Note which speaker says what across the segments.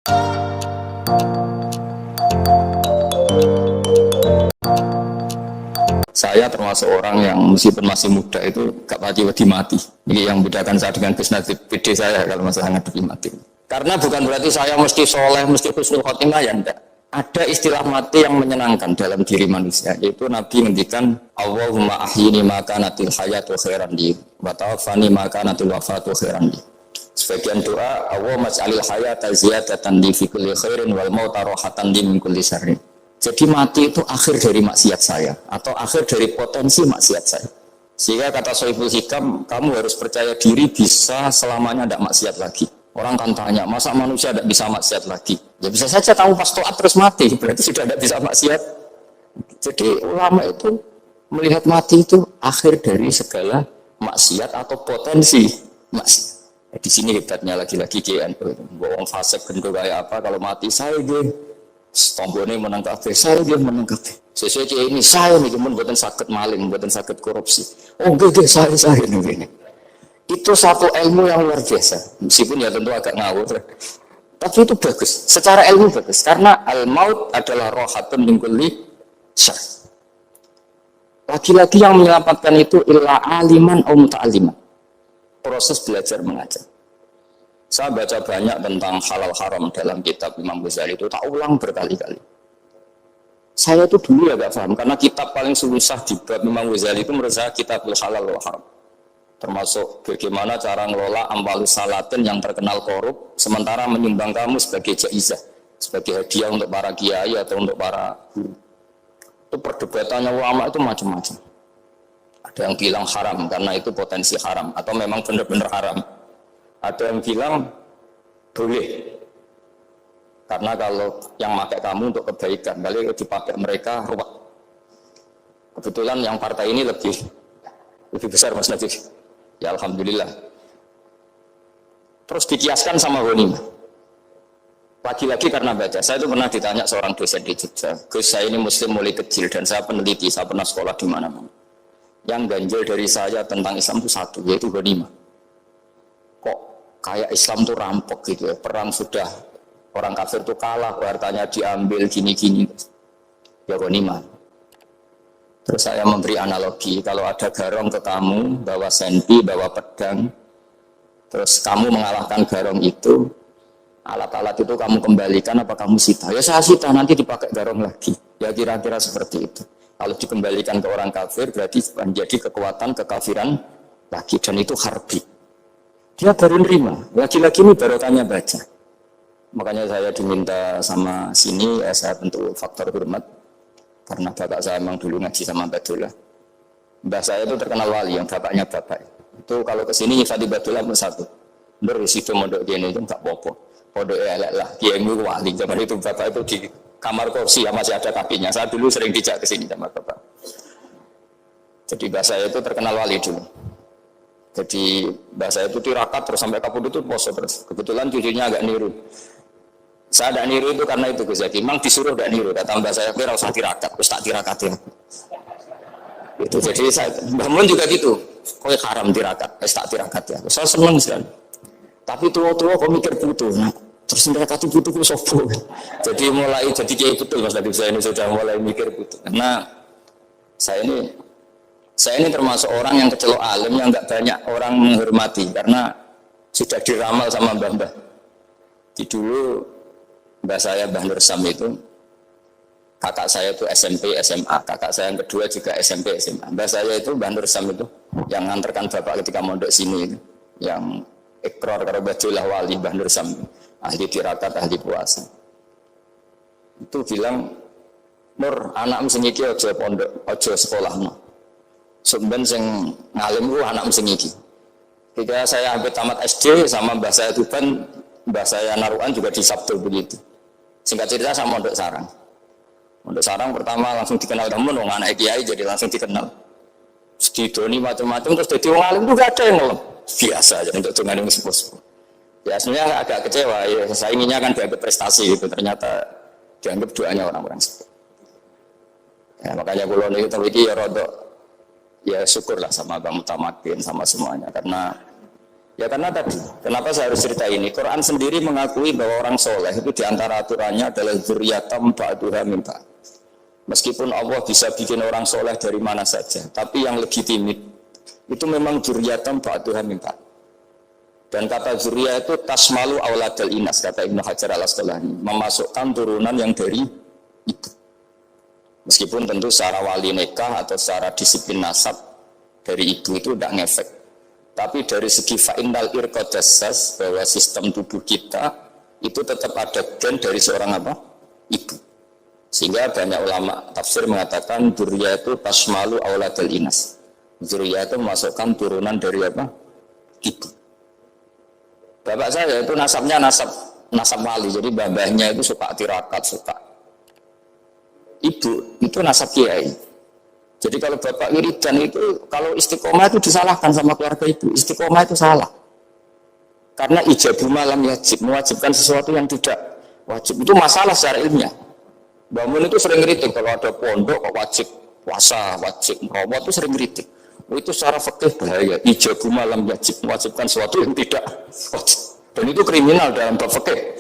Speaker 1: Saya termasuk orang yang meskipun masih muda itu gak pati mati. Ini yang membedakan saya dengan Gus Najib PD saya kalau masalah ngadepi mati. Karena bukan berarti saya mesti soleh, mesti husnul khotimah, ya enggak. Ada istilah mati yang menyenangkan dalam diri manusia, yaitu Nabi ngendikan Allahumma ahyini maka natil hayatu khairan li wa tawaffani maka natil wafatu khairan li. Sebagian doa Allahumma ij'alil hayata ziyadatan li fi kulli khairin wal mauta rahatan li min kulli syarrin. Jadi mati itu akhir dari maksiat saya atau akhir dari potensi maksiat saya. Sehingga kata Sohibul Hikam, kamu harus percaya diri bisa selamanya tidak maksiat lagi. Orang kan tanya, masa manusia tidak bisa maksiat lagi? Ya bisa saja kamu pas toat terus mati, berarti sudah tidak bisa maksiat. Jadi ulama itu melihat mati itu akhir dari segala maksiat atau potensi maksiat. Di sini hebatnya lagi-lagi GNU. Bohong fasik bentuk kayak apa kalau mati saya gitu. Tombone menang kabeh, saya dia menang kabeh. Sesuai ini saya nih kemudian buatan sakit maling, buatan sakit korupsi. Oh gede saya ini. Itu satu ilmu yang luar biasa. Meskipun ya tentu agak ngawur. Tapi itu bagus. Secara ilmu bagus. Karena al-maut adalah rohatun min kulli syarr. Lagi-lagi yang menyelamatkan itu illa aliman au muta'alliman. Proses belajar mengajar. Saya baca banyak tentang halal haram dalam kitab Imam Ghazali itu, tak ulang berkali-kali. Saya itu dulu ya gak paham, karena kitab paling susah di bab Imam Ghazali itu menurut saya kitabul halal wal haram. Termasuk bagaimana cara ngelola amwalus salatin yang terkenal korup, sementara menyumbang kamu sebagai jaizah, sebagai hadiah untuk para kiai atau untuk para guru. Itu perdebatannya ulama itu macam-macam. Ada yang bilang haram karena itu potensi haram, atau memang benar-benar haram. Ada yang bilang boleh karena kalau yang pakai kamu untuk kebaikan, kali dipakai mereka ruwet. Kebetulan yang partai ini lebih besar Mas Najib. Ya alhamdulillah. Terus dikiaskan sama ghanimah. Lagi-lagi karena baca, saya itu pernah ditanya seorang dosen di Jogja, Gus saya ini muslim mulai kecil dan saya peneliti, saya pernah sekolah di mana-mana. Yang ganjil dari saya tentang Islam itu satu, yaitu ghanimah. Kayak Islam tuh rampok gitu ya, perang sudah orang kafir tuh kalah, hartanya diambil gini-gini, ya ghanimah. Terus saya memberi analogi, kalau ada garong ke kamu, bawa senpi, bawa pedang, terus kamu mengalahkan garong itu, alat-alat itu kamu kembalikan apa kamu sita? Ya saya sita, nanti dipakai garong lagi. Ya kira-kira seperti itu. Kalau dikembalikan ke orang kafir, berarti menjadi kekuatan kekafiran lagi, dan itu harbi. Dia baru nerima, lagi-lagi ini baru tanya baca. Makanya saya diminta sama sini, saya bentuk faktor hormat. Karena bapak saya memang dulu ngaji sama Badullah. Mbah saya itu terkenal wali, yang bapaknya bapak. Itu kalau kesini Nyifati Badullah bersatu. Berisitu mondok gini itu enggak popo. Pondok elek lah, kiaimu wali. Zaman itu bapak itu di kamar kursi, ya masih ada kakinya. Saya dulu sering dijak kesini sama bapak. Jadi mbah saya itu terkenal wali dulu. Jadi bahasa itu tirakat terus sampai kaput itu poso terus. Kebetulan cucunya agak niru. Saya tidak niru itu karena itu Gus Zaki. Memang disuruh tidak niru. Kata mbak saya, kira usah tirakat, terus tak tirakat ya. Itu jadi saya, Mbak Mun juga gitu. Kau haram tirakat, tak tirakat ya. Saya senang sekali. Tapi tua-tua kau mikir butuh. Nah, terus tirakat itu butuh sopo. Jadi mulai jadi kiai betul Mas Nabi saya ini sudah mulai mikir butuh. Karena saya ini termasuk orang yang kecelok alim yang nggak banyak orang menghormati karena sudah diramal sama mbah-mbah. Di dulu mbah saya Mbah Nur Sam itu kakak saya itu SMP SMA, kakak saya yang kedua juga SMP SMA. Mbah saya itu Mbah Nur Sam itu yang nganterkan bapak ketika mondok sini itu, yang ikrar karo Badullah wali Mbah Nur Sam, ahli tirakat, ahli puasa. Itu bilang, Nur anak sing iki aja pondok, aja sekolahno. Sumben sing ngalim ku anak sing iki. Ketika saya hampir tamat SD sama mbah saya Tuban, mbah saya Naruan juga di Sabtu begitu. Singkat cerita sama Mondok Sarang. Mondok Sarang pertama langsung dikenal temen, wong anak kiai jadi langsung dikenal. Sedidoni macam-macam terus jadi wong alim itu gak ada yang ngelem. Biasa aja untuk dengan yang sepuh-sepuh. Ya sebenarnya agak kecewa ya, saya inginnya kan dianggap prestasi gitu, ternyata dianggap doanya orang-orang sepuh. Ya makanya kalau ini terwiki ya rodok. Ya syukurlah sama Bang Mutamakin sama semuanya karena Ya karena tadi, kenapa saya harus cerita ini? Quran sendiri mengakui bahwa orang soleh itu diantara aturannya adalah dzurriyatan ba'duha min ba'd. Meskipun Allah bisa bikin orang soleh dari mana saja, tapi yang legitimit itu memang dzurriyatan ba'duha min ba'd. Dan kata dzurriyah itu tasmalu auladal inas, kata Ibnu Hajar al-Asqalani, memasukkan turunan yang dari itu. Meskipun tentu secara wali nikah atau secara disiplin nasab dari ibu itu tidak ngefek. Tapi dari segi fa'innal irqadassas, bahwa sistem tubuh kita itu tetap ada gen dari seorang apa? Ibu. Sehingga banyak ulama tafsir mengatakan dzurriyah itu tasmalu auladal inas. Dzurriyah itu memasukkan turunan dari apa? Ibu. Bapak saya itu nasabnya nasab wali, jadi babahnya itu suka tirakat, suka. Ibu itu nasab kiai. Jadi kalau bapak wiridan itu, kalau istiqomah itu disalahkan sama keluarga ibu. Istiqomah itu salah. Karena ijabu malam wajib, mewajibkan sesuatu yang tidak wajib. Itu masalah secara ilmiah. Bangun itu sering ngeritik, kalau ada pondok kok wajib puasa, wajib merawat itu sering ngeritik. Itu secara fikih bahaya. Ijabu malam wajib, mewajibkan sesuatu yang tidak wajib. Dan itu kriminal dalam bab fikih.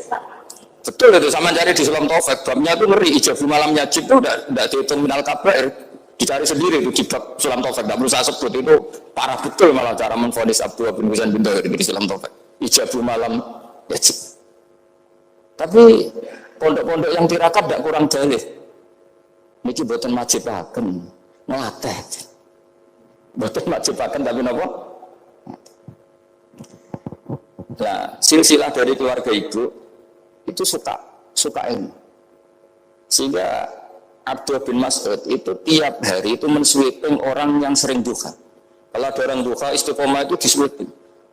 Speaker 1: Betul itu, sama cari di Sulam Taufik. Babnya itu ngeri, ijabu malam wajib itu tidak dihitung minal kabair. Dicari sendiri itu di bab Sulam Taufik, tidak perlu saya sebut, itu parah betul malah cara menfonis Abdullah bin Husain bin Tauhid di Sulam Taufik. Ijabu malam wajib. Tapi pondok-pondok yang tirakat tidak kurang dalih. Niki boten wajibaken, ngelatih. Boten wajibaken tapi napa? Nah, silsilah dari keluarga ibu itu suka ilmu. Sehingga Abdullah bin Mas'ud itu tiap hari itu mensweeping orang yang sering duha. Kalau ada orang duha istiqomah itu disweeping.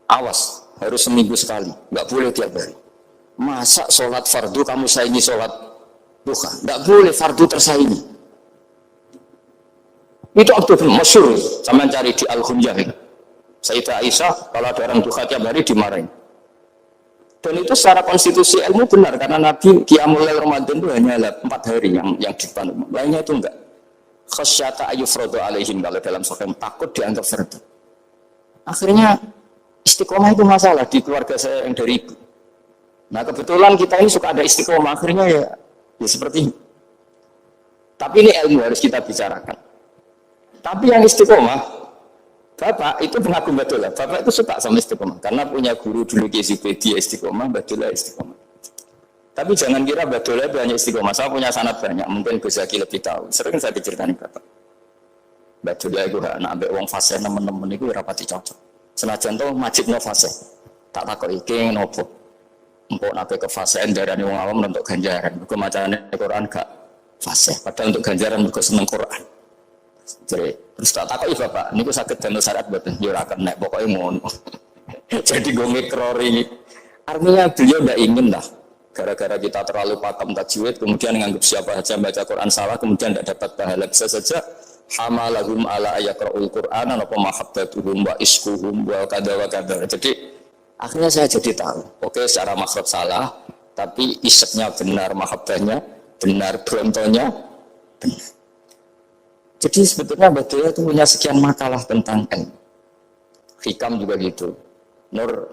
Speaker 1: Awas, harus seminggu sekali, nggak boleh tiap hari. Masa sholat fardu kamu saingi sholat duha? Nggak boleh, fardu tersaingi. Itu Abdullah bin Masyur, sama cari di Al-Hunyah. Sayyidah Aisyah kalau ada orang duha tiap hari dimarahin. Dan itu secara konstitusi ilmu benar, karena Nabi Qiyamul Lail Ramadan itu hanya 4 hari yang dipandu. Lainnya itu enggak. Khasyata ayyufradu alaihim, kalau dalam sahih takut dianggap fardu. Akhirnya istiqomah itu masalah di keluarga saya yang dari ibu. Nah kebetulan kita ini suka ada istiqomah, akhirnya ya seperti ini. Tapi ini ilmu harus kita bicarakan. Tapi yang istiqomah, Bapak itu pengagum Badulah. Bapak itu suka sama istiqomah karena punya guru dulu dia istiqomah, Badulah istiqomah. Tapi jangan kira Badulah itu hanya istiqomah. Saya punya sanad banyak, mungkin Gus Zaki lebih tahu. Sering saya diceritakan Bapak. Badulah itu anak ambek wong fase teman-teman itu rapati cocok. Senajan to majid no fase. Tak takok iki nopo. Empuk nabe ke fase darane wong awam untuk ganjaran. Mergo macane Quran gak fase. Padahal untuk ganjaran mergo seneng Quran. Jadi, terus tak takoki Bapak, niku saged danel syarat mboten? Ya ora kenek, pokoke ngono. Jadi gue mikrori. Artinya beliau tidak ingin lah, gara-gara kita terlalu pakem tajwid, kemudian menganggap siapa saja baca Quran salah, kemudian tidak dapat pahala. Bisa saja hamalahum ala ayakra'ul Qur'an apa mahabbatuhum wa iskuhum wa kada wa kada. Jadi akhirnya saya jadi tahu, oke secara makhraj salah, tapi iseknya benar, mahabbahnya benar, brontonya benar. Jadi sebetulnya Badulah itu punya sekian makalah tentang ilmu. Hikam juga gitu. Nur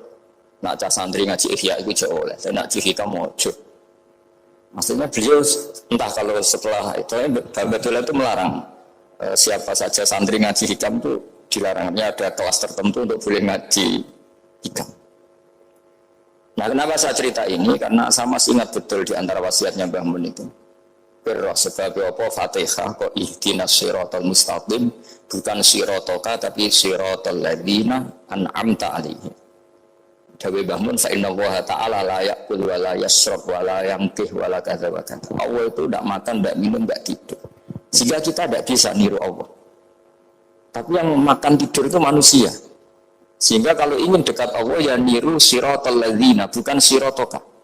Speaker 1: nak cah santri ngaji ihya itu jauh oleh. Saya nak hikam mojo. Maksudnya beliau entah kalau setelah itu Badulah itu melarang siapa saja santri ngaji hikam itu dilarangnya ada kelas tertentu untuk boleh ngaji hikam. Nah kenapa saya cerita ini? Karena saya masih ingat betul di antara wasiatnya Mbah Mun itu. Sebab apa Fatihah kok ihdinas siratal mustaqim, bukan siratoka tapi siratal ladzina an'amta alaihim. Dawe Mbah Mun fa inna Allaha ta'ala la ya'kul wa la yashrab wa la yanqih wa la kadza wa kadza. Allah itu tidak makan, tidak minum, tidak tidur. Sehingga kita tidak bisa niru Allah. Tapi yang makan tidur itu manusia. Sehingga kalau ingin dekat Allah ya niru siratal ladzina, bukan siratoka.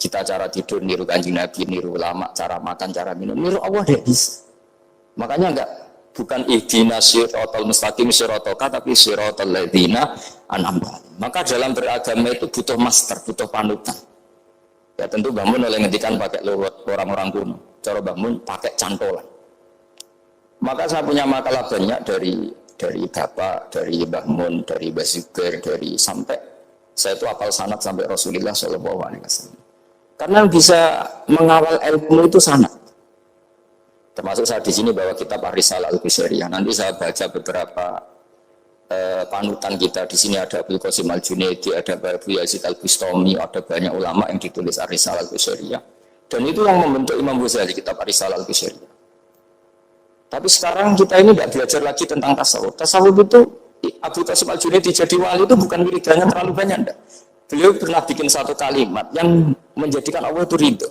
Speaker 1: Kita cara tidur niru Kanjeng Nabi, niru ulama, cara makan, cara minum, niru Allah tidak bisa. Makanya bukan ihdinas siratal mustaqim siratoka, tapi siratal ladzina an'amta. Maka dalam beragama itu butuh master, butuh panutan. Ya tentu Mbah Mun oleh ngendikan pakai lurut orang-orang kuno. Cara Mbah Mun pakai cantolan. Maka saya punya makalah banyak dari Bapak, dari Mbah Mun, dari Mbah Zubair, dari sampai saya itu hafal sanad sampai Rasulullah Shallallahu Alaihi Wasallam. Karena bisa mengawal ilmu itu sanad. Termasuk saya di sini bawa kitab Ar-Risalah Al-Qusairiyah. Nanti saya baca beberapa panutan kita. Di sini ada Abdul Qasim Al-Junaidi, ada Abu Yazid Al-Bustami, ada banyak ulama yang ditulis Ar-Risalah Al-Qusairiyah. Dan itu yang membentuk Imam Ghazali, kitab Ar-Risalah Al-Qusairiyah. Tapi sekarang kita ini tidak belajar lagi tentang tasawuf. Tasawuf itu Abdul Qasim Al-Junaidi jadi wali itu bukan wiridannya terlalu banyak, enggak. Beliau pernah bikin satu kalimat yang menjadikan Allah itu ridho.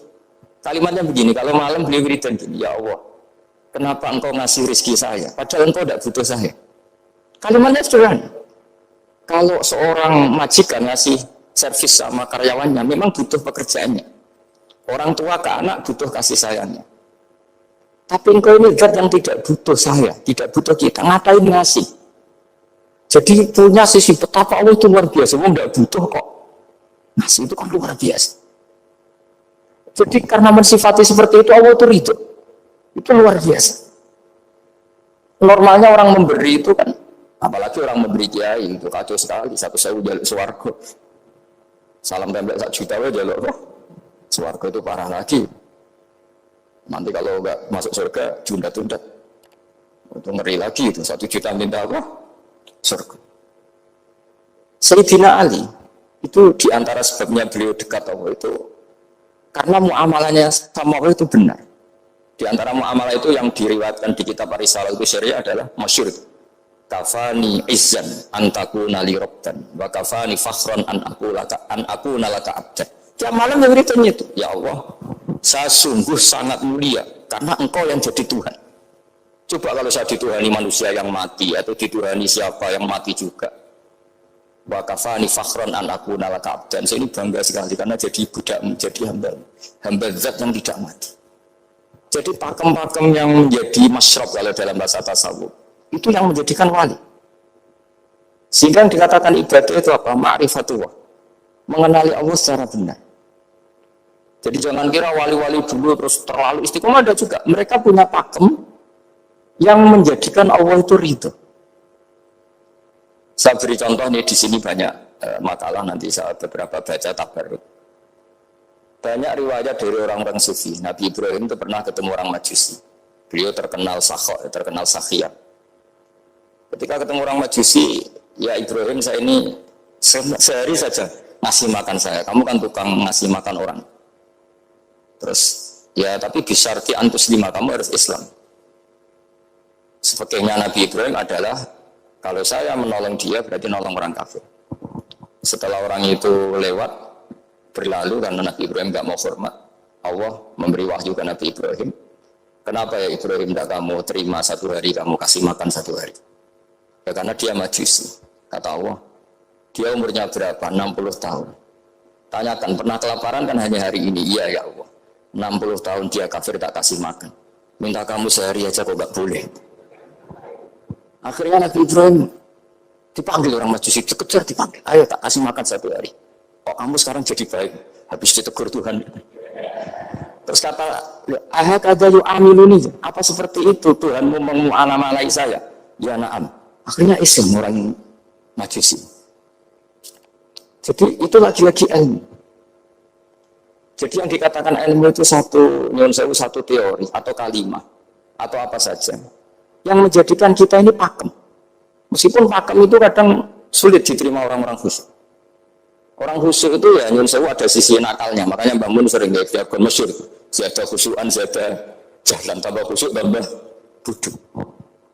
Speaker 1: Kalimatnya begini, kalau malam beliau wiridan gini, ya Allah, kenapa engkau ngasih rezeki saya? Padahal engkau tidak butuh saya. Kalimatnya sederhana. Kalau seorang majikan ngasih servis sama karyawannya, memang butuh pekerjaannya. Orang tua ke anak butuh kasih sayangnya. Tapi engkau ini zat yang tidak butuh saya, tidak butuh kita. Ngapain ngasih? Jadi punya sisi betapa Allah itu luar biasa. Allah tidak butuh kok. Ngasih itu kan luar biasa. Jadi karena mensifati seperti itu Allah itu ridho. Itu luar biasa. Normalnya orang memberi itu kan, apalagi orang memberi kiai itu kacau sekali. Satu sewu jaluk swarga. Salam tempel 1 juta jaluk swarga itu parah lagi. Nanti kalau enggak masuk surga jundat-jundat. Itu ngeri lagi itu 1 juta minta apa? Surga. Sayyidina Ali itu diantara sebabnya beliau dekat Allah itu karena muamalahnya sama Allah itu benar. Di antara muamalah itu yang diriwayatkan di kitab Ar-Risalah Al-Qusairiyah adalah masyhur itu. Kafani izzan antakuna li rabban wa kafani fakhran an akuna laka abdan. Tiap malam yang beritanya itu, ya Allah, saya sungguh sangat mulia karena engkau yang jadi Tuhan. Coba kalau saya dituhani manusia yang mati atau dituhani siapa yang mati juga. Wa kafani fakhran an akuna laka abdan. Saya ini bangga sekali karena jadi budak, menjadi hamba zat yang tidak mati. Jadi pakem-pakem yang menjadi masyrab kalau dalam bahasa tasawuf itu yang menjadikan wali. Sehingga yang dikatakan ibadah itu apa? Ma'rifatullah. Mengenali Allah secara benar. Jadi jangan kira wali-wali dulu terus terlalu istiqomah, ada juga. Mereka punya pakem yang menjadikan Allah itu ridho. Saya beri contoh nih di sini banyak makalah nanti saya beberapa baca tabarruk. Banyak riwayat dari orang-orang sufi. Nabi Ibrahim itu pernah ketemu orang Majusi. Beliau terkenal sakhiyah. Ketika ketemu orang Majusi, ya Ibrahim saya ini sehari saja ngasih makan saya. Kamu kan tukang ngasih makan orang. Terus ya tapi bisyarti antus lima, kamu harus Islam. Sebagainya Nabi Ibrahim adalah kalau saya menolong dia berarti nolong orang kafir. Setelah orang itu lewat berlalu karena Nabi Ibrahim gak mau hormat, Allah memberi wahyu ke Nabi Ibrahim. Kenapa ya Ibrahim tidak kamu terima 1 hari, kamu kasih makan 1 hari? Ya karena dia Majusi. Kata Allah, dia umurnya berapa? 60 tahun. Tanyakan, pernah kelaparan kan hanya hari ini? Iya ya Allah. 60 tahun dia kafir tak kasih makan. Minta kamu sehari aja kok gak boleh. Akhirnya Nabi Ibrahim dipanggil orang Majusi, dikejar dipanggil. Ayo tak kasih makan 1 hari. Kok kamu sekarang jadi baik? Habis ditegur Tuhan. Terus kata, ahad ada yu amiluni. Apa seperti itu Tuhanmu mengu'alamalai saya? Ya na'am. Akhirnya Islam orang Majusi. Jadi itu lagi-lagi ilmu. Jadi yang dikatakan ilmu itu satu teori atau kalimat atau apa saja yang menjadikan kita ini pakem. Meskipun pakem itu kadang sulit diterima orang-orang khusyuk. Orang khusyuk itu ya nyun sewu ada sisi nakalnya. Makanya Mbah Mun sering diakon masyhur. Zada khusyukan, zada jahlan, tambah khusyuk tambah bodoh.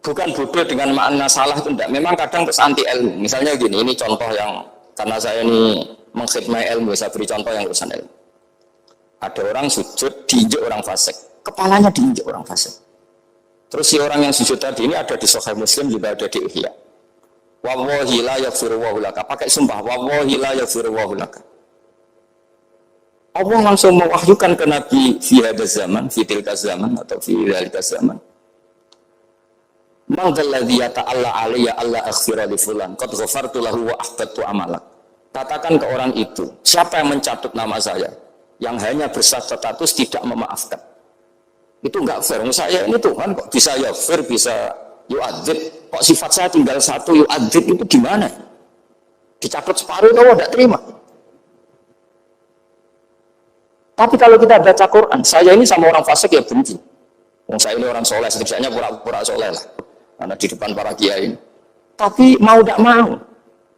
Speaker 1: Bukan bodoh dengan makna salah itu enggak. Memang kadang terus anti ilmu. Misalnya gini, ini contoh yang karena saya ini mengkhidmati ilmu, saya beri contoh yang urusan ilmu. Ada orang sujud diinjak orang fasik, kepalanya diinjak orang fasik. Terus si orang yang sujud tadi ini ada di Sahih Muslim, juga ada di Ihya. Wallahi la yaghfiru laka. Pakai sumpah, wallahi la yaghfiru laka. Allah langsung mewahyukan ke Nabi fi hadzal zaman, fi tilka zaman atau fi dzalika zaman. Man dzalladzi yata'alla alayya alla aghfira li fulan qad ghafartu lahu wa ahbattu amalak. Katakan ke orang itu, siapa yang mencatut nama saya yang hanya berstatus tidak memaafkan. Itu enggak fair. Saya ini Tuhan kok bisa yaghfir, bisa yu'adzib, kok sifat saya tinggal satu, yu'adzib itu gimana? Dicabut separuh itu Allah tidak terima. Tapi kalau kita baca Quran, saya ini sama orang fasik ya benci. Saya ini orang soleh, setidaknya pura-pura soleh lah. Karena di depan para kiai ini. Tapi mau tidak mau,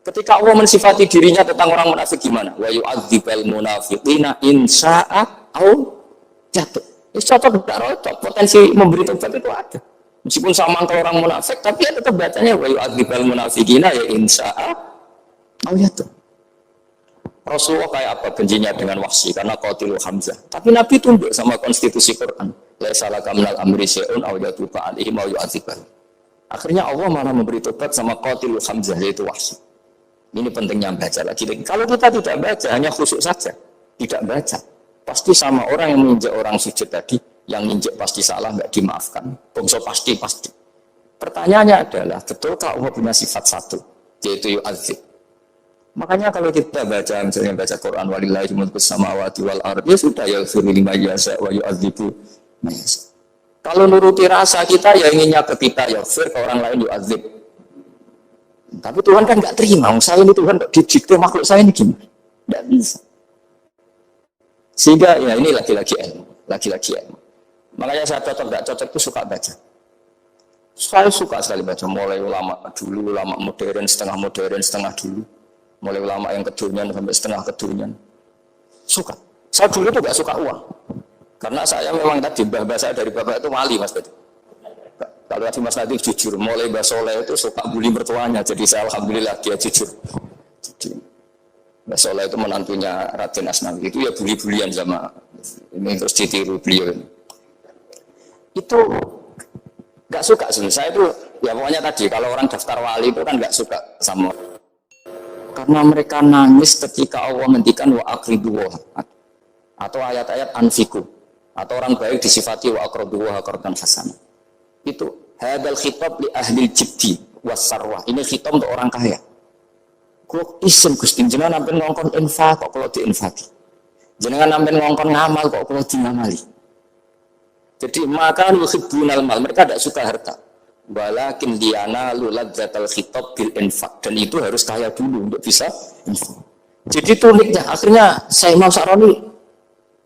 Speaker 1: ketika Allah mensifati dirinya tentang orang munafik gimana? Wa yu'adzibal munafiqina insya'a au jatuh. Itu cocok tidak cocok, potensi memberi tobat itu ada. Meskipun sama kalau orang munafik, tapi ya tetap bacanya wa yu'adzibal munafiqina ya insya'a au jatuh. Rasulullah kayak apa bencinya dengan Wahsy karena qatilu Hamzah. Tapi Nabi tunduk sama konstitusi Quran. Laisa laka minal amri syai'un aw yatuba alaihim aw yu'adzibahum. Akhirnya Allah malah memberi tobat sama qatilu Hamzah yaitu Wahsy. Ini pentingnya baca lagi. Kalau kita tidak baca, hanya khusyuk saja, tidak baca, pasti sama orang yang menginjak orang sujud tadi, yang menginjak pasti salah, nggak dimaafkan. Bongso pasti. Pertanyaannya adalah, betulkah Allah punya sifat satu, yaitu yu'adzib? Makanya kalau kita baca, misalnya baca Quran, walillahi mulkus samawati wal ardh, ya sudah, ya firu lima yasa wa yu'adzibu. Kalau nuruti rasa kita, ya inginnya ke kita, ya fir, ke orang lain yu'adzib. Tapi Tuhan kan nggak terima, saya ini Tuhan didikte makhluk saya ini gimana? Nggak bisa. Sehingga ya ini lagi-lagi ilmu. Makanya saya cocok nggak cocok itu suka baca. Saya suka sekali baca, mulai ulama dulu, ulama modern, setengah dulu. Mulai ulama yang kedunian sampai setengah kedunian. Suka. Saya dulu itu gak suka uang. Karena saya memang tadi mbah saya dari bapak itu wali Mas Badi. Kalau tadi Mas Nadik jujur, mulai Mbah Soleh itu suka bully mertuanya. Jadi saya alhamdulillah dia jujur. Jadi Mbah Soleh itu menantunya Raden Asnawi. Itu ya bully-bulian sama ini terus ditiru beliau ini. Itu gak suka sebenarnya. Saya itu ya pokoknya tadi kalau orang daftar wali itu kan gak suka sama. Karena mereka nangis ketika Allah menghentikan wa aqridu atau ayat-ayat anfiku atau orang baik disifati wa aqridu wa qardan hasanah. Itu hadal khitab li ahli jiddi wasarwah. Ini khitab untuk orang kaya. Kok isim Gusti jenengan sampeyan ngongkon infak kok kalau diinfaki. Jenengan sampeyan ngongkon ngamal kok kalau dingamali. Jadi maka yuhibbunal mal, mereka tidak suka harta. Walakin diana luladzatal khitab bil infak, dan itu harus kaya dulu untuk bisa infak. Jadi itu uniknya, akhirnya saya Imam Sa'roni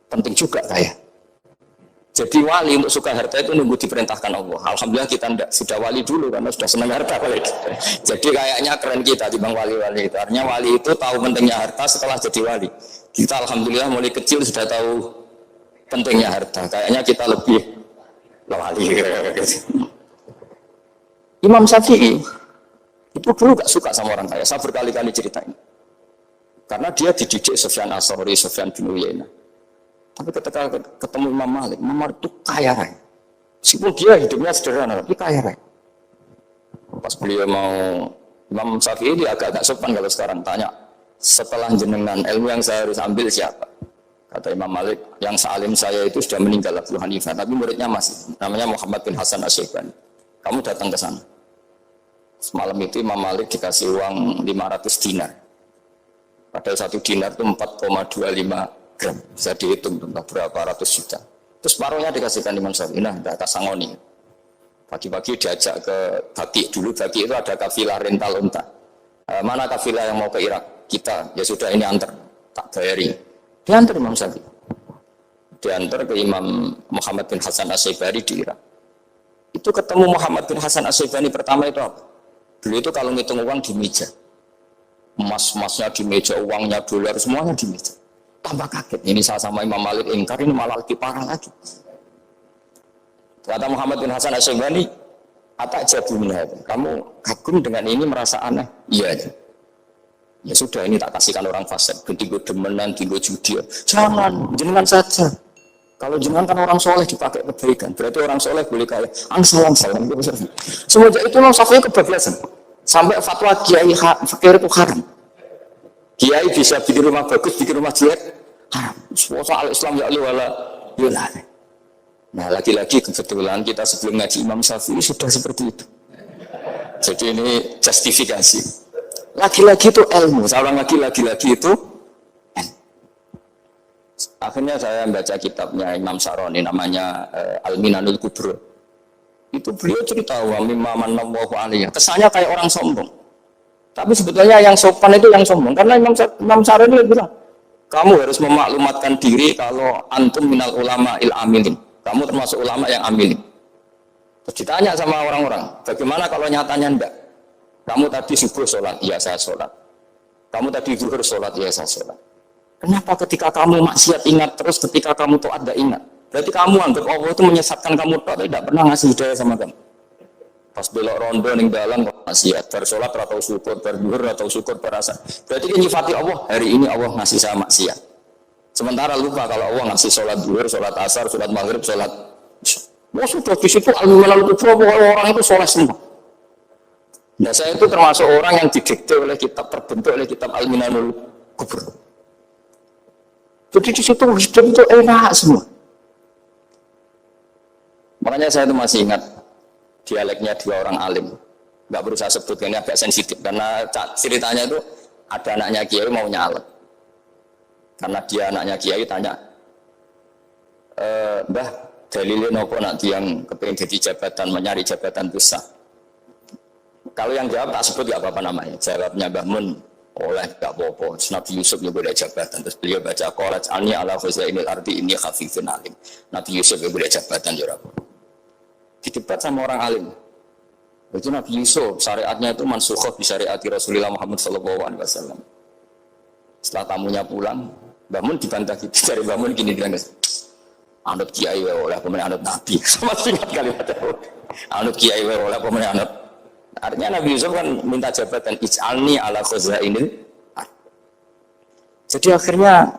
Speaker 1: penting juga kaya. Jadi wali untuk suka harta itu nunggu diperintahkan Allah. Alhamdulillah kita tidak, sudah wali dulu karena sudah senang harta. Jadi kayaknya keren kita dibanding wali-wali itu. Artinya wali itu tahu pentingnya harta setelah jadi wali. Kita alhamdulillah mulai kecil sudah tahu pentingnya harta. Kayaknya kita lebih wali. Imam Syafi'i itu dulu gak suka sama orang kaya. Saya berkali-kali ceritain. Karena dia dididik Sufyan As-Tsauri, Sufyan bin Uyainah. Tapi ketika ketemu Imam Malik itu kaya raya. Meskipun dia hidupnya sederhana, tapi kaya raya. Pas beliau mau, Imam Syafi'i dia agak sopan kalau sekarang tanya, setelah jenengan ilmu yang saya harus ambil siapa? Kata Imam Malik, yang salim saya itu sudah meninggal Abu Hanifah, tapi muridnya masih. Namanya Muhammad bin Hasan Asy-Syaibani. Kamu datang ke sana. Semalam itu Imam Malik dikasih uang 500 dinar. Padahal 1 dinar itu 4,25 gram. Bisa dihitung tentang berapa ratus juta. Terus separuhnya dikasihkan Imam Syafi'i. Nah, data sangoni. Pagi-pagi diajak ke Baqi. Dulu Baqi itu ada kafilah rental unta. Mana kafilah yang mau ke Irak? Kita. Ya sudah ini antar. Tak bayari. Diantar Imam Syafi'i. Diantar ke Imam Muhammad bin Hasan Asy-Syaibani di Irak. Itu ketemu Muhammad bin Hasan Asy-Syaibani pertama itu apa? Beliau itu kalau ngitung uang di meja. Emas-emasnya di meja, uangnya dolar, semuanya di meja. Tambah kaget. Ini saya sama Imam Malik ingkar, ini malah lebih parah lagi. Kata Muhammad bin Hasan Asy-Syaibani, "Atak jabu minha." Kamu kagum dengan ini merasa aneh? Iya. Ya sudah, ini tak kasihkan orang fasik. Tinggo demenan, tinggo judi. Jangan, jenengan saja. Kalau jenengan kan orang soleh dipakai kebaikan, berarti orang soleh boleh kaya. Angsal. Semenjak itu Imam Syafi'i kebablasan. Sampai fatwa kiai fakir itu haram. Kiai bisa bikin rumah bagus, bikin rumah jelek, haram. Soal Islam ya Allah wala yulah. Nah lagi-lagi kebetulan kita sebelum ngaji Imam Syafi'i sudah seperti itu. Jadi ini justifikasi. Lagi-lagi itu ilmu. Saya ulang lagi itu. Akhirnya saya membaca kitabnya Imam Sa'roni namanya Al-Minanul Kubro. Itu beliau cerita wa mimma manallahu alaihi. Kesannya kayak orang sombong. Tapi sebetulnya yang sopan itu yang sombong. Karena Imam Syarani bilang, kamu harus memaklumatkan diri kalau antum minal ulama il amilin. Kamu termasuk ulama yang amilin. Terus ditanya sama orang-orang, bagaimana kalau nyatanya enggak? Kamu tadi subuh sholat, iya saya sholat. Kamu tadi zuhur sholat, iya saya sholat. Kenapa ketika kamu maksiat ingat terus, ketika kamu taat tidak ingat? Berarti kamu anggap Allah itu menyesatkan kamu, tidak pernah ngasih hidayah sama kamu. Pas belok rondo ning dalan kok maksiat, bar sholat atau syukur, bar zuhur atau syukur berasa. Berarti kan nyifati Allah, hari ini Allah ngasih saya maksiat. Sementara lupa kalau Allah ngasih sholat zuhur, sholat asar, sholat maghrib, sholat. Wah sudah di situ al-minal kubra, orang itu sholat semua. Nah saya itu termasuk orang yang didikte oleh kitab, terbentuk oleh kitab al-minal kubra. Jadi di situ hidup itu enak semua. Makanya saya itu masih ingat dialeknya dua orang alim. Nggak perlu saya sebut, ini agak sensitif karena ceritanya itu ada anaknya kiai mau nyalek. Karena dia anaknya kiai tanya, Mbah, dalilnya nopo nak yang kepingin jadi jabatan, mencari jabatan besar. Kalau yang jawab tak sebut nggak apa-apa namanya. Jawabnya Mbah Mun, oleh nggak apa-apa. Nabi Yusuf juga boleh jabatan. Terus beliau baca qalat ani ala khazainil ardi inni khafifun alim. Nabi Yusuf juga boleh jabatan ya Rabb. Didebat sama orang alim. Itu Nabi Yusuf syariatnya itu mansukh bi syariati Rasulullah Muhammad sallallahu alaihi wasallam. Setelah tamunya pulang, Mbah Mun dibantah gitu. Dari Mbah Mun gini bilang, anut kiai wae oleh pemenang anut nabi. Sama ingat kalimatnya. Anut kiai wae oleh pemenang anut. Artinya Nabi Yusuf kan minta jabatan ij'alni ala khazainil ard. Jadi akhirnya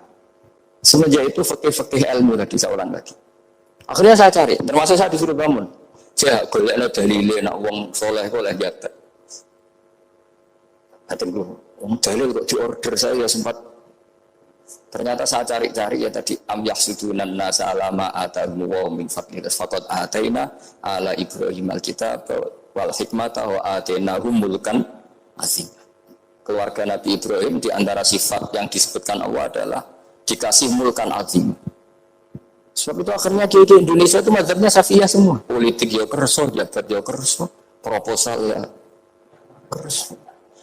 Speaker 1: semenjak itu fikih ilmu tadi saya ulang lagi. Akhirnya saya cari, termasuk saya disuruh bangun. Saya golekno dalile nak wong saleh kok oleh jabat. Katanya wong dalil kok diorder saya sempat. Ternyata saya cari-cari ya tadi am yahsudunan nasa alama atahum wa min fadli faqad ataina ala ibrahim alkitab wal hikmata wa atainahum mulkan azim. Keluarga Nabi Ibrahim di antara sifat yang disebutkan Allah adalah dikasih mulkan azim. Sebab itu akhirnya di Indonesia itu mazhabnya Syafi'iyah semua. Politik ya kerso, jabat ya kerso, proposal ya kerso.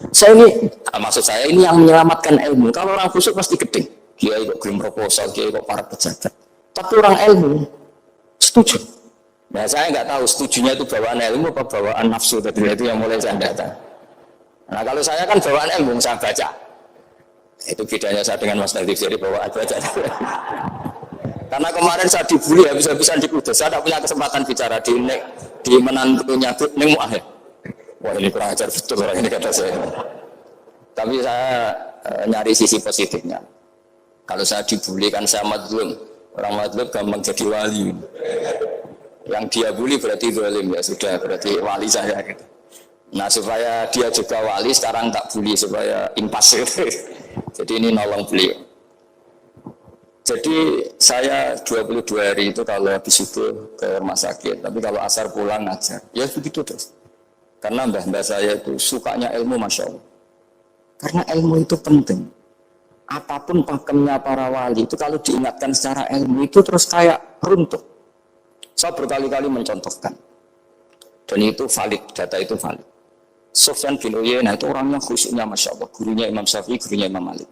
Speaker 1: Saya ini, maksud saya ini yang menyelamatkan ilmu. Kalau orang busuk pasti gedeng. Kiai kok kirim proposal, kiai kok para pejabat. Tapi orang ilmu setuju. Nah saya nggak tahu setujunya itu bawaan ilmu apa bawaan nafsu tadi itu yang mulai saya data. Nah kalau saya kan bawaan ilmu saya baca. Itu bedanya saya dengan Mas Nadif jadi bawaan baca. Karena kemarin saya dibully habis-habisan di Kudus. Saya tidak punya kesempatan bicara di menantunya Neng Mu'ahir. Wah ini kurang ajar betul orang ini kata saya. Tapi saya nyari sisi positifnya. Kalau saya dibully kan saya madlum. Orang madlum gampang jadi wali. Yang dia bully berarti zalim ya sudah berarti wali saya gitu. Nah supaya dia juga wali sekarang tak bully supaya impas. Jadi ini nolong beliau. Jadi saya 22 hari itu kalau habis itu ke rumah sakit. Tapi kalau asar pulang ngajar. Ya begitu terus. Karena mbah-mbah saya itu sukanya ilmu Masya Allah. Karena ilmu itu penting. Apapun pakemnya para wali itu kalau diingatkan secara ilmu itu terus kayak runtuh. Saya berkali-kali mencontohkan. Dan itu valid, data itu valid. Sufyan bin Uyainah itu orangnya khusyuknya Masya Allah. Gurunya Imam Syafi'i, gurunya Imam Malik.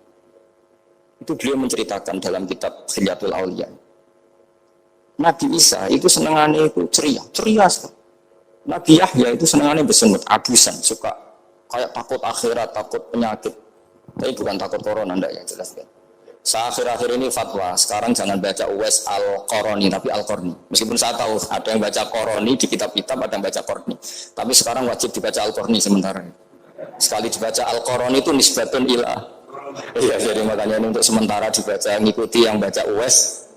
Speaker 1: Itu beliau menceritakan dalam kitab Khilyatul Auliya. Nabi Isa itu senangannya itu ceria sekali. Nabi Yahya itu senangannya bersengut, abusan, suka kayak takut akhirat, takut penyakit. Tapi bukan takut corona, enggak ya jelas kan. Saya akhir-akhir ini fatwa, sekarang jangan baca Uwais Al-Qarani, tapi Al-Qarni. Meskipun saya tahu ada yang baca Qarani di kitab-kitab, ada yang baca Qarni. Tapi sekarang wajib dibaca Al-Qarni sementara. Sekali dibaca Al-Qarani itu nisbatun ilah. Iya, jadi makanya ini untuk sementara dibaca, ngikuti yang baca Uwais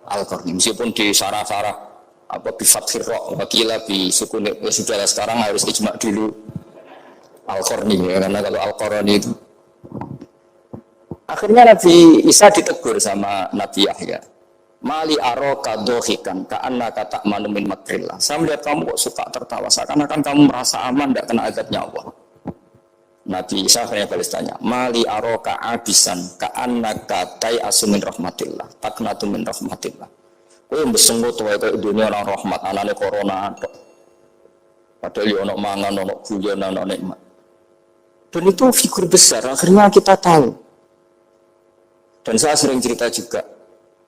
Speaker 1: Al-Qarni. Meskipun di sarah-sarah, apa bifathir roh, wakilah, bisukun, ya sudah sekarang harus ijma dulu Al-Qarni, ya, karena kalau Al-Qarani itu akhirnya Nabi Isa ditegur sama Nabi Yahya. Mali aroka dohikan ka'anna kata manumin makrillah. Saya melihat kamu kok suka tertawa, seakan-akan kamu merasa aman tidak kena azabnya Allah. Nabi Isa akhirnya balas tanya, Mali aroka abisan ka'anna katai asumin rahmatillah, taknatu min rahmatillah. Kau yang bersengut wae ke dunia orang rahmat, anane corona. Padahal ya ono mangan, ono guyon, ono nikmat. Dan itu figur besar, akhirnya kita tahu. Dan saya sering cerita juga,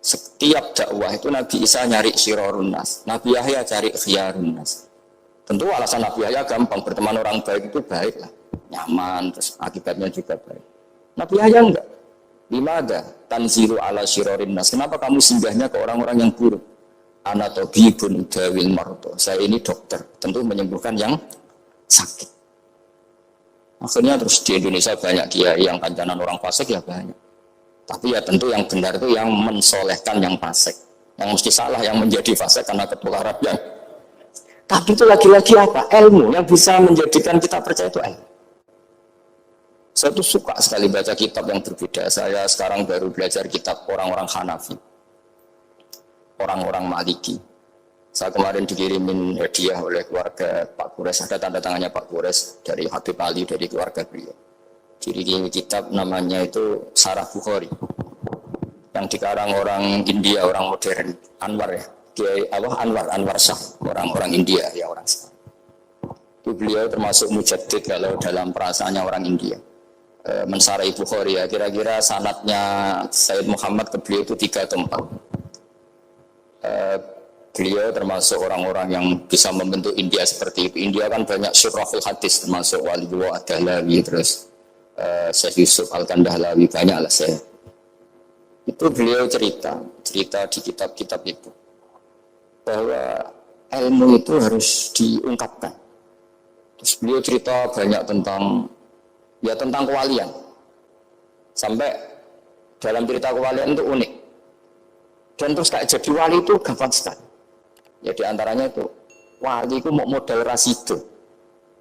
Speaker 1: setiap dakwah itu Nabi Isa nyari syirorun nas, Nabi Yahya cari khiyarun nas. Tentu alasan Nabi Yahya gampang, berteman orang baik itu baik lah, nyaman, terus akibatnya juga baik. Nabi Yahya enggak. Limada tanzilu ala syirorin nas. Kenapa kamu singgahnya ke orang-orang yang buruk? Ana tabibun dawil marto. Saya ini dokter, tentu menyembuhkan yang sakit. Akhirnya terus di Indonesia banyak kiai yang kancanan orang fasik ya banyak. Tapi ya tentu yang benar itu yang mensolehkan yang fasik. Yang mesti salah yang menjadi fasik karena ketularan yang. Tapi itu lagi-lagi apa? Ilmu yang bisa menjadikan kita percaya itu ilmu. Saya tuh suka sekali baca kitab yang berbeda. Saya sekarang baru belajar kitab orang-orang Hanafi, orang-orang Maliki. Saya kemarin dikirimin hadiah oleh keluarga Pak Kures, ada tanda tangannya Pak Kures dari Habib Ali, dari keluarga beliau. Jadi kitab namanya itu Sarah Bukhari, yang dikarang orang India, orang modern, Anwar ya, Anwar Shah, orang-orang India ya orang Shah. Itu beliau termasuk mujaddid kalau dalam perasaannya orang India. Mensarai Bukhari ya, kira-kira sanadnya Sayyid Muhammad ke beliau itu 3 tempat. Beliau termasuk orang-orang yang bisa membentuk India seperti itu. India kan banyak syurahul hadis, termasuk Waliullah Ad-Dahlawi, terus Syekh Yusuf Al-Kandahlawi, banyak lah saya. Itu beliau cerita di kitab-kitab itu bahwa ilmu itu harus diungkapkan. Terus beliau cerita banyak tentang kewalian. Sampai dalam cerita kewalian itu unik. Dan terus kayak jadi wali itu gampang sekali. Ya diantaranya itu wali itu mau modal rasido.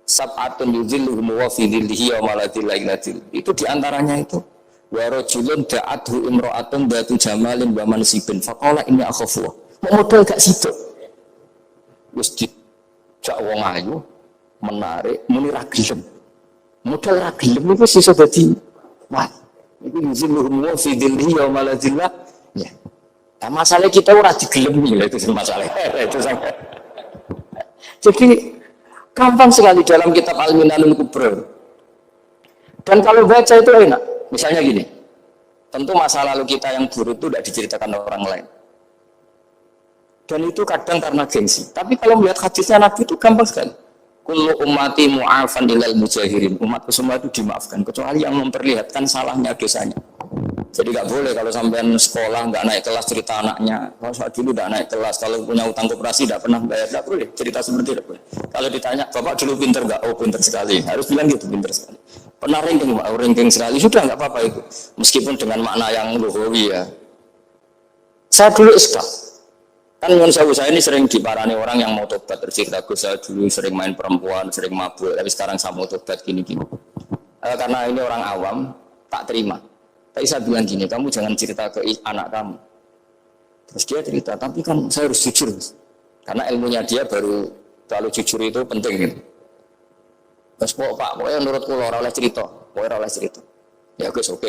Speaker 1: Sab'atun yudhilluhum wa fi dhillihi wa maladil lainatil. Itu diantaranya itu wa rajulun da'athu imra'atun datu jamalin wa mansibin faqala inni akhafu. Mau modal gak sido. Wis dijak wong ayu menarik muni ra gelem. Modal ra gelem iku sisa dadi wah. Iku yudhilluhum wa fi dhillihi wa maladil ya. Nah, masalah kita ora digelemi lah itu masalah. Itu sangat. Jadi gampang sekali dalam kitab Al-Minanul Kubra. Dan kalau baca itu enak. Misalnya gini, tentu masa lalu kita yang buruk itu tidak diceritakan orang lain. Dan itu kadang karena gengsi. Tapi kalau melihat hadisnya Nabi itu gampang sekali. Kullu ummati mu'afan ilal mujahirin. Umatku semua itu dimaafkan. Kecuali yang memperlihatkan salahnya dosanya. Jadi nggak boleh kalau sampean sekolah nggak naik kelas cerita anaknya. Kalau saat dulu nggak naik kelas, kalau punya utang koperasi nggak pernah bayar, nggak boleh cerita seperti itu. Kalau ditanya, bapak dulu pinter nggak? Oh pinter sekali. Harus bilang gitu, pinter sekali. Pernah ranking, Pak? Oh, ranking sekali. Sudah nggak apa-apa itu. Meskipun dengan makna yang luhuri ya. Saya dulu iskal. Kan saya ini sering diparani orang yang mau tobat. Tercerita saya dulu sering main perempuan, sering mabuk. Tapi sekarang saya mau tobat gini-gini. Karena ini orang awam, tak terima. Tapi saya bilang gini, kamu jangan cerita ke anak kamu. Terus dia cerita, tapi kan saya harus jujur. Karena ilmunya dia baru, kalau jujur itu penting gitu. Terus Pak, pokoknya menurutku orang oleh cerita. Pokoknya oleh cerita. Ya guys, oke.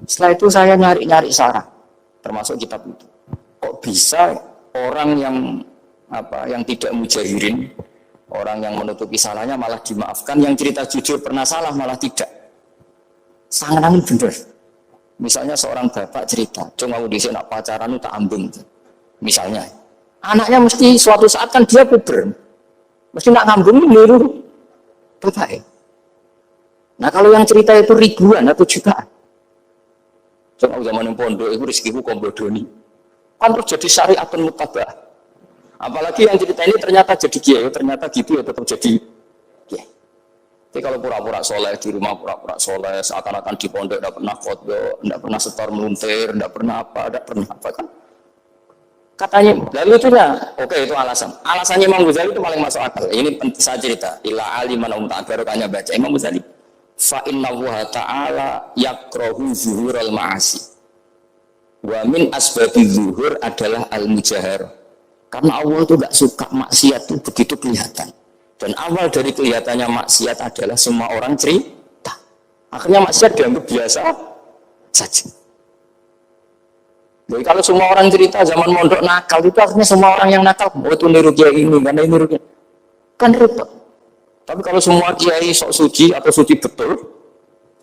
Speaker 1: Setelah itu saya nyari-nyari sarah. Termasuk kitab itu. Kok bisa orang yang tidak mujahirin, orang yang menutupi salahnya malah dimaafkan, yang cerita jujur pernah salah malah tidak. Sangat bener. Misalnya seorang bapak cerita, cuma mau disini nak pacaran itu tak ambung. Misalnya, anaknya mesti suatu saat kan dia puber, mesti nak ngambung niru bapak. Nah kalau yang cerita itu ribuan atau jutaan, cuma zaman yang pondok itu rezekiku kombodoni, kan terus jadi syariatun mutabah. Apalagi yang cerita ini ternyata jadi kiai, ternyata gitu ya tetap jadi kiai. Jadi kalau pura-pura soleh di rumah, pura-pura soleh, seakan-akan di pondok tidak pernah khotbah, tidak pernah setor meluntir, tidak pernah apa kan? Katanya, lalu itu ya, oke itu alasan. Alasannya Imam Ghazali itu paling masuk akal. Ini saya cerita. Ila ali mana baru baca Imam Ghazali. Fa inna Allaha ta'ala yakrahu zuhurul ma'asi. Wa min asbabi zuhur adalah al-mujahar. Karena Allah itu tidak suka maksiat itu begitu kelihatan. Dan awal dari kelihatannya maksiat adalah semua orang cerita. Akhirnya maksiat dianggap biasa saja. Jadi kalau semua orang cerita zaman mondok nakal itu akhirnya semua orang yang nakal. Oh itu niru kiai ini, karena niru kiai. kan repot. Tapi kalau semua kiai sok suci atau suci betul,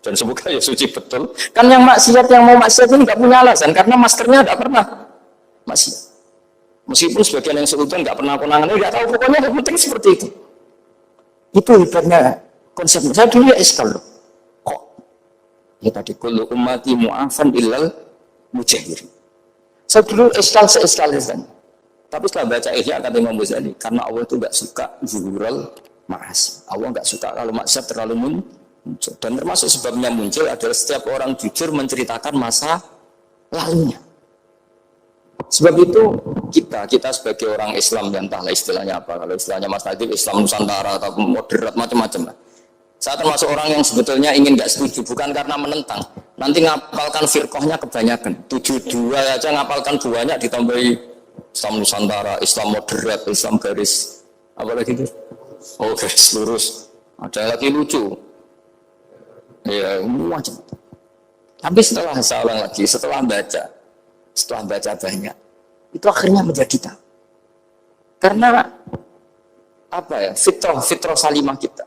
Speaker 1: dan semoga ya suci betul, kan yang maksiat yang mau maksiat ini nggak punya alasan karena maskernya nggak pernah maksiat. Meskipun sebagian yang seutuhan nggak pernah konangan, nggak tahu pokoknya yang penting seperti itu. Itu hebatnya konsepnya. Saya dulu ya eskal loh. Kok? Ya tadi kullu ummati mu'afan illal mujahirin. Saya dulu eskal. Tapi setelah baca Ihya kata Imam Ghazali, karena Allah itu nggak suka zuhurul ma'asi. Allah nggak suka kalau maksiat terlalu muncul. Dan termasuk sebabnya muncul adalah setiap orang jujur menceritakan masa lalunya. Sebab itu kita sebagai orang Islam, yang entahlah istilahnya apa, kalau istilahnya Mas Nadif Islam Nusantara atau moderat macam-macam lah. Saya termasuk orang yang sebetulnya ingin nggak setuju, bukan karena menentang. Nanti ngapalkan firqahnya kebanyakan. 72 aja ngapalkan banyak ditambahi Islam Nusantara, Islam moderat, Islam garis apa lagi itu? Oh garis lurus. Ada lagi lucu. Ya macam. Tapi setelah saya ulang lagi, setelah baca banyak, itu akhirnya menjadi tahu. Karena apa ya? Fitrah salimah kita.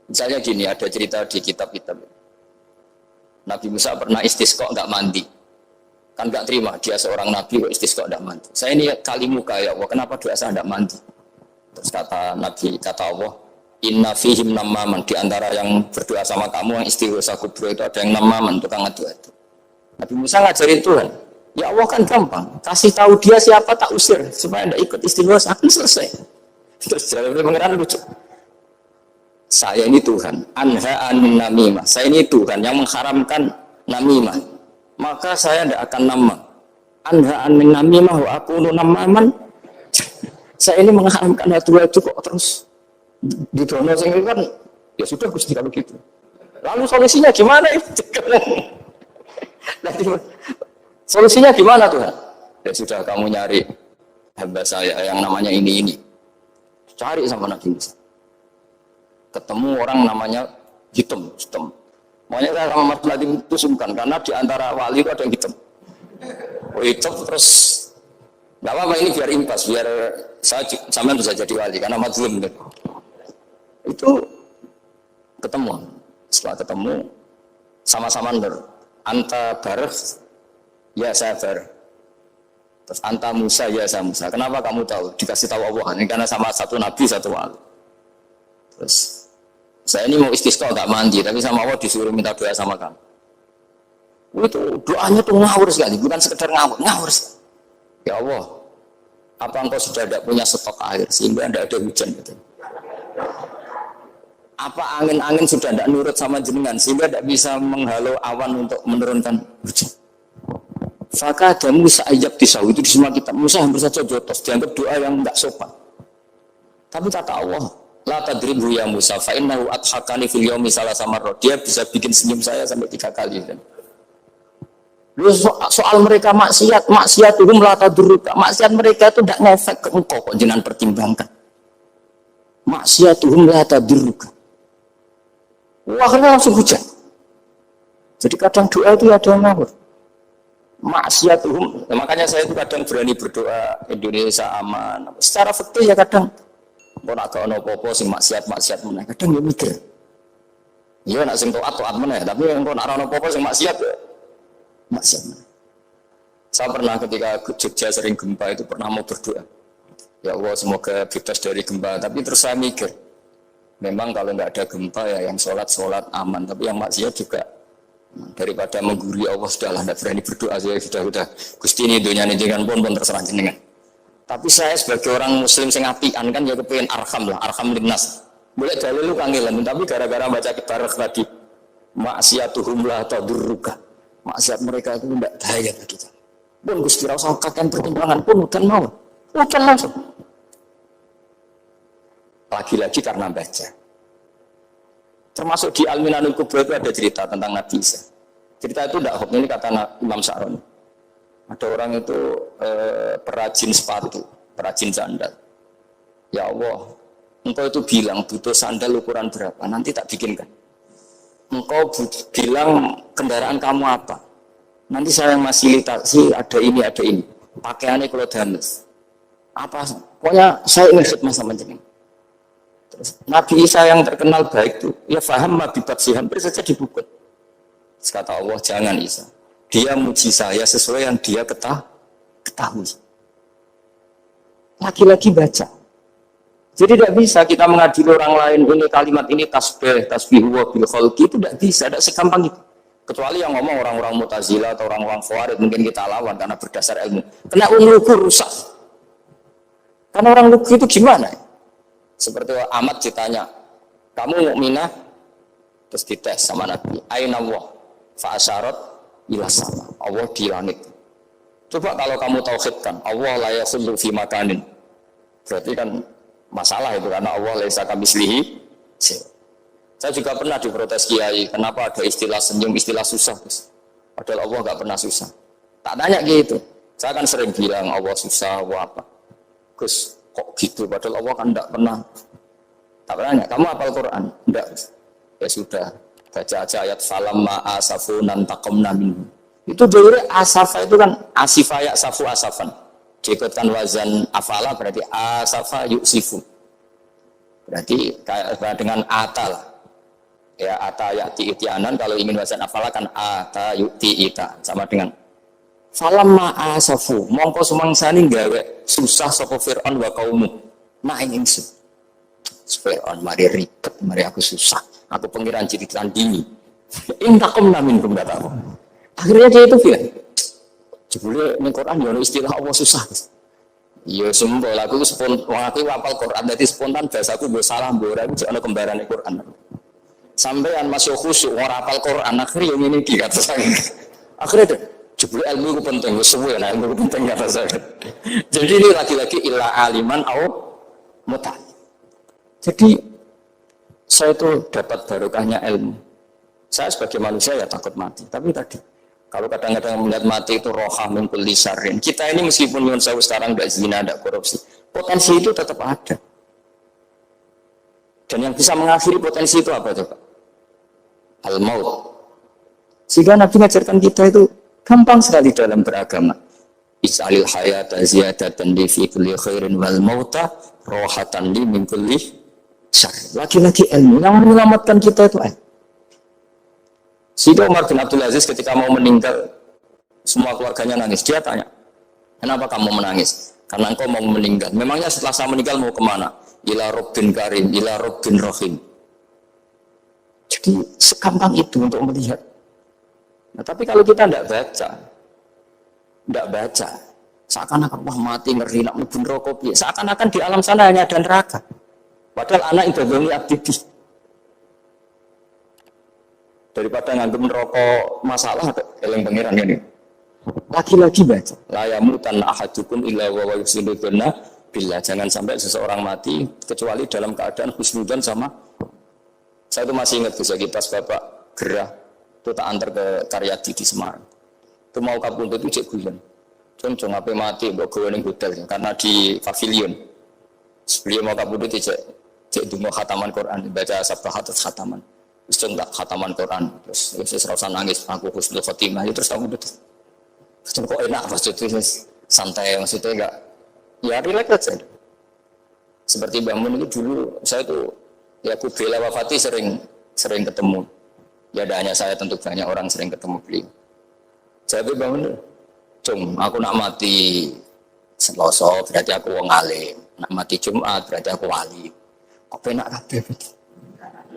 Speaker 1: Misalnya gini, ada cerita di kitab-kitab. Nabi Musa pernah istisqa nggak mandi. Kan nggak terima, dia seorang nabi kok istisqa nggak mandi. Saya ini kali muka ya Allah, kenapa doa saya nggak mandi? Terus kata Nabi, kata Allah, inna fihim namaman, di antara yang berdoa sama kamu yang istighosa kubro itu ada yang namaman, tukang ngadu itu. Nabi Musa ngajarin Tuhan, ya Allah kan gampang, kasih tahu dia siapa tak usir supaya tidak ikut istighosa, kan selesai. Terus jalan pengeran lucu. Saya ini Tuhan, anha anin namimah. Saya ini Tuhan yang mengharamkan namimah. Maka saya tidak akan nama. Anha anin namimah wa akunu namaman. Saya ini mengharamkan hatu-hatu kok terus di dono kan ya sudah Gusti kalau gitu. Lalu solusinya gimana itu? Solusinya gimana Tuhan? Ya sudah kamu nyari hamba saya yang namanya ini. Cari sama Nabi Musa. Ketemu orang namanya hitam. Makanya saya sama Mas Latif itu sungkan karena di antara wali itu ada yang hitam. Oh hitam terus nggak apa-apa ini biar impas, biar saya sampean bisa jadi wali karena mazlum kan. Itu ketemu. Setelah ketemu sama-sama anta bareng ya saya bareng. Terus anta Musa ya saya Musa. Kenapa kamu tahu? Dikasih tahu Allah ini karena sama satu nabi satu wali. Terus saya ini mau istisqa nggak mandi, tapi sama Allah disuruh minta doa sama kamu. Itu doanya tuh ngawur sekali, bukan sekedar ngawur. Ya Allah, apa engkau sudah tidak punya stok air sehingga tidak ada hujan? Gitu. Apa angin-angin sudah tidak nurut sama jenengan sehingga tidak bisa menghalau awan untuk menurunkan hujan? Maka ada Musa ayat disawi itu di semua kitab. Musa hampir saja jotos, dianggap doa yang tidak sopan. Tapi kata Allah, la tadribhu ya Musa fa innahu adhakani fil yaumi salasa marrat. Dia bisa bikin senyum saya sampai 3 kali kan. Soal mereka maksiatuhum la tadurruka. Maksiat mereka itu tidak ngefek ke engkau kok jenengan pertimbangkan. Maksiatuhum la tadurruka. Wah, akhirnya langsung hujan. Jadi kadang doa itu ada yang ngawur. Maksiatuhum, nah, makanya saya itu kadang berani berdoa Indonesia aman. Secara fikih ya kadang kok nak ono apa-apa sing maksiat meneh. Kadang ya mikir. Ya nak sing taat meneh, tapi kok nak ono apa-apa sing maksiat meneh. Saya pernah ketika Jogja sering gempa itu pernah mau berdoa. Ya Allah semoga bebas dari gempa, tapi terus saya mikir. Memang kalau nggak ada gempa ya yang sholat aman, tapi yang maksiat juga daripada menggurui Allah sudahlah tidak berani berdoa saya sudah Gusti ini dunia ini jangan pun terserah jenengan. Tapi saya sebagai orang muslim sing apian kan ya kepengen arham linnas. Boleh dalil lu kangelan, tapi gara-gara baca kitab tadi maksiatuhum la tadurruka. Maksiat mereka itu tidak bahaya bagi kita. Pun Gusti rasa kakek pertimbangan pun udan mau. Udan langsung. Lagi-lagi karena baca. Termasuk di Al-Minanul Kubra itu ada cerita tentang Nabi Isa. Cerita itu tidak hoax, ini kata Imam Sa'roni. Ada orang itu perajin sepatu, perajin sandal. Ya Allah, engkau itu bilang butuh sandal ukuran berapa, nanti tak bikinkan. Engkau bilang kendaraan kamu apa, nanti saya yang fasilitasi ada ini. Pakaiannya kalau dames. Apa, pokoknya saya ingin khidmah sama jenengan. Nabi Isa yang terkenal baik itu, ya faham mabibabsi, hampir saja dipukul. Kata Allah, jangan Isa. Dia muji saya sesuai yang dia ketahui. Lagi-lagi baca. Jadi tidak bisa kita mengadili orang lain, ini kalimat ini tasbih wa bil khalqi, itu tidak bisa, tidak segampang itu. Kecuali yang ngomong orang-orang Mu'tazilah atau orang-orang Khawarij, mungkin kita lawan karena berdasar ilmu. Kena lugu rusak. Karena orang lugu itu gimana? Seperti Ahmad ditanya, kamu mukminah? Terus dites sama Nabi, aina Allah fa'asyarat ila sama, Allah di langit. Coba kalau kamu tauhidkan, Allah la yakhullu fi makanin, berarti kan masalah itu, karena Allah laisa kamitslihi. Saya juga pernah diprotes kiai, kenapa ada istilah senyum, istilah susah, Gus? Padahal Allah nggak pernah susah. Tak tanya gitu, saya kan sering bilang Allah susah, Allah apa? Gus, kok gitu? Padahal Allah kan tidak pernah. Tak tanya, kamu hafal Quran? Enggak. Ya sudah, baca aja ayat falamma asafunan taqamna minhu. Itu dari asafa itu kan asifa ya safu asafan. Diikutkan wazan afala berarti asafa yuksifu. Berarti kayak dengan atal. Ya ata ya'ti itianan, kalau ingin wazan afala kan ata yu'ti ita, sama dengan falamma asafu mongko sumangsani gawe susah sapa Fir'aun wa kaumu nah ingsun Fir'aun mari ribet, mari aku susah, aku pengiran jadi tandingi intakum namin kum kata aku. Akhirnya dia itu bilang jebule ning Quran yo istilah Allah susah. Iya sembol aku spontan, aku hafal Quran dadi spontan bahasaku mbok salah mbok ora iki ana kembarane Quran. Sampean masuk khusyuk ora hafal Quran akhirnya ngene iki kata saya. Akhirnya jebule ilmu ku penting wis suwe nah ilmu ku penting kata saya. Jadi ini lagi-lagi illa aliman au muta. Jadi saya itu dapat barokahnya ilmu. Saya sebagai manusia ya takut mati, tapi tadi kalau kadang-kadang melihat mati itu rohah min kulli syarrin. Kita ini meskipun nyuwun sewu sekarang tidak zina, tidak korupsi, potensi itu tetap ada. Dan yang bisa mengakhiri potensi itu apa coba? Al-maut. Sehingga Nabi mengajarkan kita itu gampang sekali dalam beragama. Is'alil hayata ziyadatan li fi kulli khairin wal mauta rohatan li min kulli syarrin. Lagi-lagi ilmu yang menyelamatkan kita itu Sehingga Umar bin Abdul Aziz ketika mau meninggal, semua keluarganya nangis. Dia tanya, kenapa kamu menangis? Karena engkau mau meninggal. Memangnya setelah saya meninggal mau kemana? Ila Rabbin Karim, ila Rabbin Rahim. Jadi segampang itu untuk melihat. Nah, tapi kalau kita tidak baca, seakan-akan wah mati ngeri nak mlebu neraka piye. Seakan-akan di alam sana hanya ada neraka. Padahal anak ibadahnya abdi. Daripada nganggep neraka masalah eling pangeran ini. Lagi-lagi baca. La yamutan ahadukum illa wa yusinuduna billah. Jangan sampai seseorang mati kecuali dalam keadaan husnudzon sama. Saya itu masih ingat Gus Kipas Bapak Gerah itu tak antar ke Karyadi di Semarang. Itu mau kapundhut itu cek guyon. Cung ape mati mbok gawe ning hotel karena di pavilion. Sebelum mau kapundhut cek dungo khataman Quran, baca sabbahat khataman. Terus enggak khataman Quran, terus rasa nangis, aku husnul khotimah, terus kamu itu kok enak maksudnya santai, maksudnya enggak ya relax aja. Seperti Mbak Mun itu dulu saya tuh ya aku bela wafati sering ketemu, ya ada hanya saya tentu banyak orang sering ketemu beliau. Saya tuh Mbak Mun, cung aku nak mati Selasa berarti aku wong alim, nak mati Jumat berarti aku wali. Kok penak kabeh.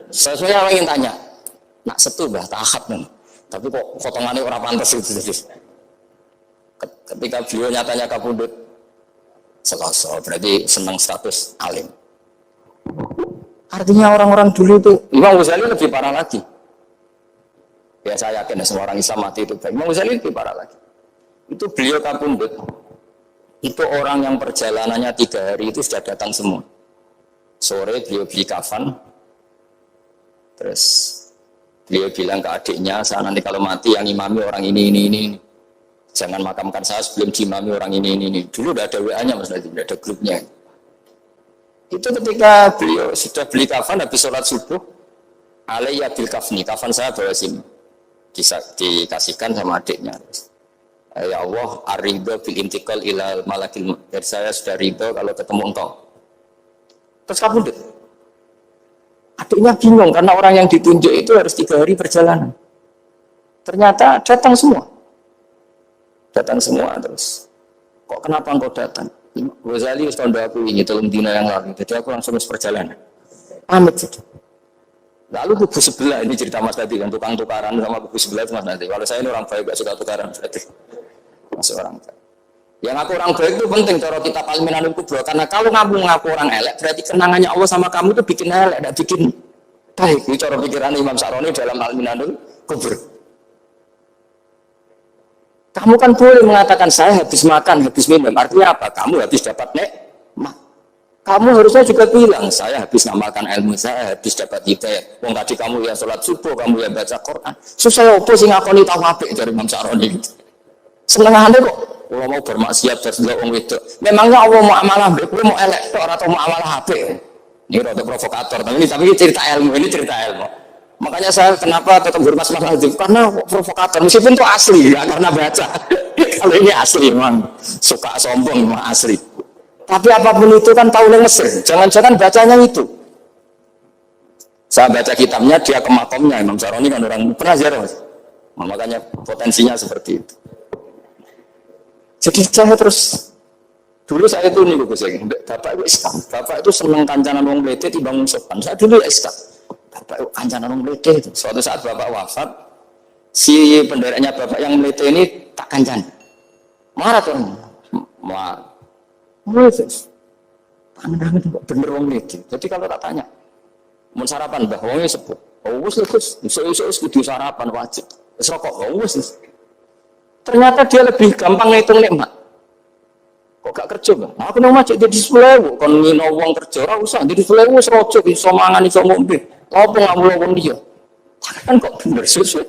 Speaker 1: Saya ingin tanya, nak setu bah tahap nih, tapi kok potongannya orang pantas itu jadi. Ketika beliau nyatanya kapundhut Selasa, berarti senang status alim. Artinya orang-orang dulu itu, Imam Ghazali lebih parah lagi. Ya saya yakin semua orang Islam mati itu baik. Imam Ghazali lebih parah lagi. Itu beliau kapundhut, itu orang yang perjalanannya 3 hari itu sudah datang semua. Sore beliau beli kafan. Terus beliau bilang ke adiknya, saya nanti kalau mati yang imami orang ini. Jangan makamkan saya sebelum diimami orang ini. Dulu udah ada WA-nya Mas Nadim, udah ada grupnya. Itu ketika beliau sudah beli kafan habis sholat subuh, alayya bil kafni, kafan saya bawa sini. Dikasihkan sama adiknya. Ya Allah, ar-ridho bil intiqal ila malakil. Saya sudah ridho kalau ketemu engkau. Terus kabundut. Adiknya bingung karena orang yang ditunjuk itu harus 3 hari perjalanan. Ternyata datang semua. Datang semua terus. Kok kenapa engkau datang? Ghazali tahun aku ini telung dina yang lalu. Jadi aku langsung perjalanan. Pamit saja. Lalu kubu sebelah, ini cerita Mas tadi kan, tukang tukaran sama kubu sebelah itu Mas nanti. Kalau saya ini orang baik, gak suka tukaran berarti. Masih orang baik. Yang aku orang baik itu penting cara kita Al-Minanul Kubro. Karena kalau kamu ngaku orang elek, berarti kenangannya Allah sama kamu itu bikin elek, tidak bikin baik. Ini cara pikiran Imam Sa'roni dalam Al-Minanul Kubro. Kamu kan boleh mengatakan saya habis makan, habis minum. Artinya apa? Kamu habis dapat nikmat. Kamu harusnya juga bilang, saya habis ngamalkan ilmu, saya habis dapat hidayah. Wong tadi kamu ya sholat subuh, kamu ya baca Quran. Susah apa sih ngakoni tawabik dari Imam Sa'roni gitu. Senengannya kok, kalau mau bermaksiat terus delok wong wedok. Memangnya Allah mau amalah baik, mau elek atau mau amalah HP. Ini rada provokator, tapi ini cerita ilmu, ini cerita ilmu. Makanya saya kenapa tetap hormat Mas Nazif, karena provokator, meskipun itu asli, ya, karena baca. Kalau ini asli memang, suka sombong memang asli. Tapi apapun itu kan tahu Mesir. Jangan-jangan bacanya itu. Saya baca kitabnya, dia ke makomnya. Imam Sa'roni kan orang pernah ziarah. Makanya potensinya seperti itu. Jadi saya terus, dulu saya itu nih Gus, Bapak itu Islam. Bapak itu seneng kancanan wong mlete timbang wong sopan. Saya dulu Islam. Bapak itu kancanan wong mlete itu. Suatu saat Bapak wafat, si pendereknya Bapak yang mlete ini tak kancan. Marah tuh. Marah. Yesus, tangan-tangan kok bener wong iki. Jadi kalau tak tanya, mau sarapan mbah, wongnya sebut. Oh wis wis kudu sarapan wajib. Wis rokok, oh wis. Ternyata dia lebih gampang ngitung nikmat. Kok gak kerja, Bang? Aku nang masjid di 10.000, kon ngino wong kerja ora usah di 10.000 wis rojo iso mangan iso ngombe. Apa ngamulo wong dia? Kan kok bener sesuai.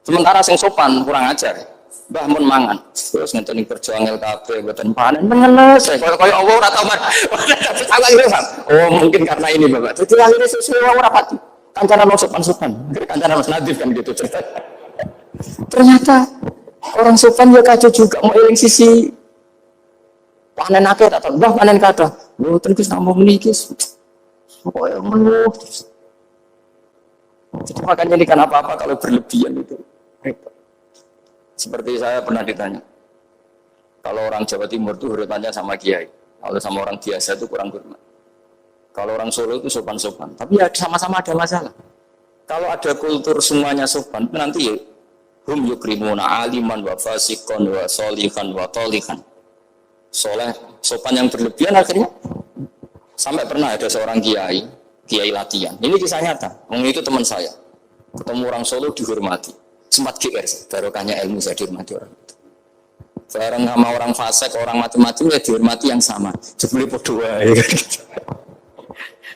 Speaker 1: Sementara sing sopan kurang ajar. Mbah mun mangan terus ngenteni kerja angel kabeh mboten panen mengenes kaya Allah ora tau man. Oh mungkin karena ini Bapak. Jadi akhirnya sesuai ora pati. Kancanan wong sopan-sopan. Kancanan Mas Nadif kan gitu cerita. Ternyata orang sopan ya kacau juga mau eling sisi panen akeh atau mbah panen kathah. Mboten Gus namung niki. Pokoke ngono. Jadi makanya ini kan apa-apa kalau berlebihan itu. Seperti saya pernah ditanya, kalau orang Jawa Timur itu hormatnya sama kiai, kalau sama orang biasa itu kurang hormat. Kalau orang Solo itu sopan-sopan, tapi ya sama-sama ada masalah. Kalau ada kultur semuanya sopan, nanti hum yukrimuna aliman wa fasikon wa solihan wa tolihan. Soleh, sopan yang berlebihan akhirnya sampai pernah ada seorang kiai latihan. Ini kisah nyata, itu teman saya, ketemu orang Solo dihormati. Sempat GR, barokahnya ilmu saya dihormati orang itu. Bareng sama orang fasik, orang macam-macam ya dihormati yang sama. Jebule podo wae.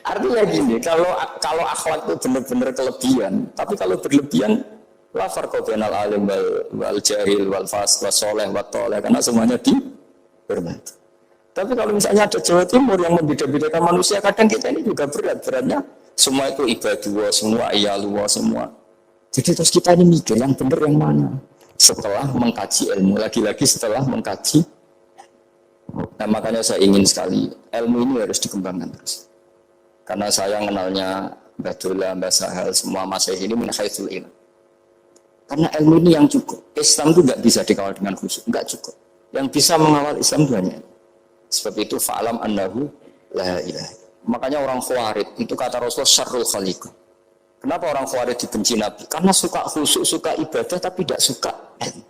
Speaker 1: Artinya gini, kalau akhlak itu benar-benar kelebihan, tapi kalau berlebihan la farqa bainal alim wal jahil wal fas was saleh wat thaleh, karena semuanya dihormati. Tapi kalau misalnya ada Jawa Timur yang membeda-bedakan manusia, kadang kita ini juga beratnya semua itu ibadah, semua iyalullah, semua. Jadi terus kita ini mikir yang benar yang mana setelah mengkaji ilmu, lagi-lagi setelah mengkaji. Nah makanya saya ingin sekali ilmu ini harus dikembangkan terus. Karena saya kenalnya Mbah Dola, Mbah Sahal, semua Masehi ini min haitsul ilm. Karena ilmu ini yang cukup. Islam itu nggak bisa dikawal dengan khusyuk, nggak cukup. Yang bisa mengawal Islam itu hanya. Sebab itu fa'alam annahu la ilaha. Makanya orang Khawarij itu kata Rasulullah syarrul khaliq. Kenapa orang Khawarij dibenci Nabi? Karena suka khusyuk, suka ibadah, tapi tidak suka ilmu.